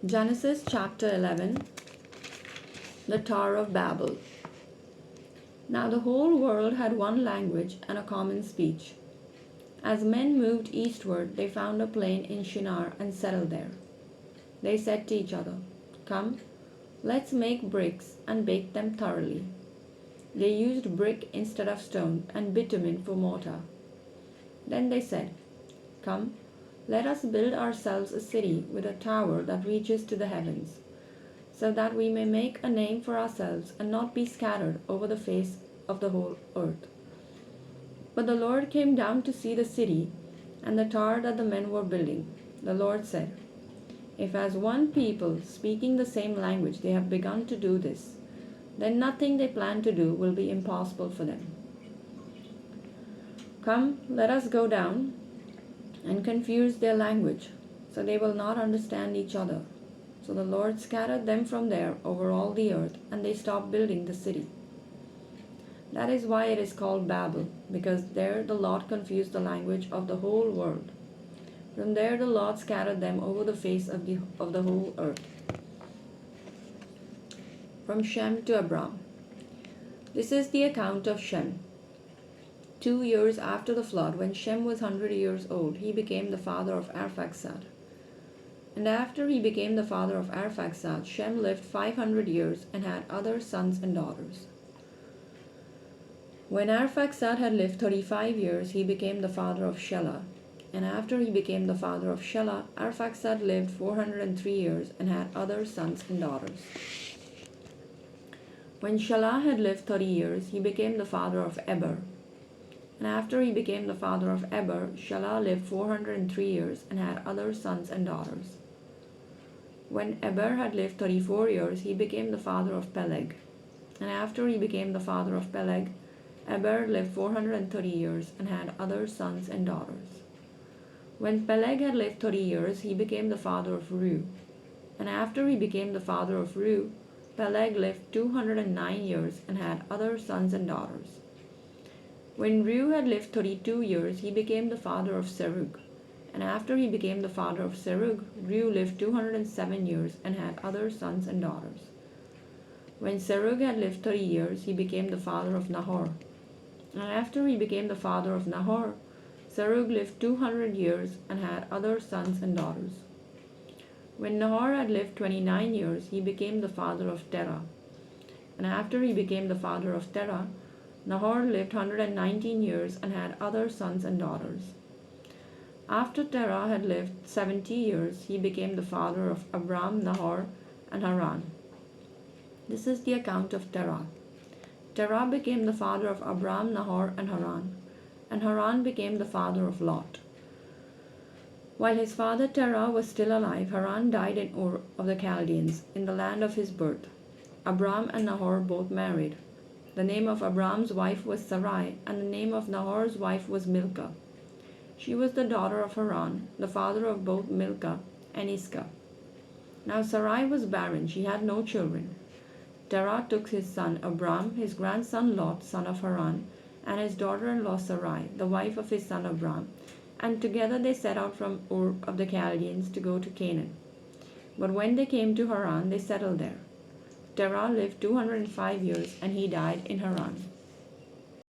Genesis chapter 11. The Tower of Babel. Now the whole world had one language and a common speech. As men moved eastward, they found a plain in Shinar and settled there. They said to each other, "Come, let's make bricks and bake them thoroughly." They used brick instead of stone and bitumen for mortar. Then they said, "Come, let us build ourselves a city with a tower that reaches to the heavens, so that we may make a name for ourselves and not be scattered over the face of the whole earth." But the Lord came down to see the city and the tower that the men were building. The Lord said, "If as one people, speaking the same language, they have begun to do this, then nothing they plan to do will be impossible for them. Come, let us go down and confuse their language, so they will not understand each other." So the Lord scattered them from there over all the earth, and they stopped building the city. That is why it is called Babel, because there the Lord confused the language of the whole world. From there the Lord scattered them over the face of the whole earth. From Shem to Abram. This is the account of Shem. 2 years after the flood, when Shem was 100 years old, he became the father of Arphaxad. And after he became the father of Arphaxad, Shem lived 500 years and had other sons and daughters. When Arphaxad had lived 35 years, he became the father of Shelah. And after he became the father of Shelah, Arphaxad lived 403 years and had other sons and daughters. When Shelah had lived 30 years, he became the father of Eber. And after he became the father of Eber, Shelah lived 403 years and had other sons and daughters. When Eber had lived 34 years, he became the father of Peleg. And after he became the father of Peleg, Eber lived 430 years and had other sons and daughters. When Peleg had lived 30 years, he became the father of Reu. And after he became the father of Reu, Peleg lived 209 years and had other sons and daughters. When Reu had lived 32 years, he became the father of Serug. And after he became the father of Serug, Reu lived 207 years and had other sons and daughters. When Serug had lived 30 years, he became the father of Nahor. And after he became the father of Nahor, Serug lived 200 years and had other sons and daughters. When Nahor had lived 29 years, he became the father of Terah. And after he became the father of Terah, Nahor lived 119 years and had other sons and daughters. After Terah had lived 70 years, he became the father of Abram, Nahor, and Haran. This is the account of Terah. Terah became the father of Abram, Nahor, and Haran became the father of Lot. While his father Terah was still alive, Haran died in Ur of the Chaldeans, in the land of his birth. Abram and Nahor both married. The name of Abram's wife was Sarai, and the name of Nahor's wife was Milcah. She was the daughter of Haran, the father of both Milcah and Iscah. Now Sarai was barren, she had no children. Terah took his son Abram, his grandson Lot, son of Haran, and his daughter-in-law Sarai, the wife of his son Abram, and together they set out from Ur of the Chaldeans to go to Canaan. But when they came to Haran, they settled there. Terah lived 205 years, and he died in Haran.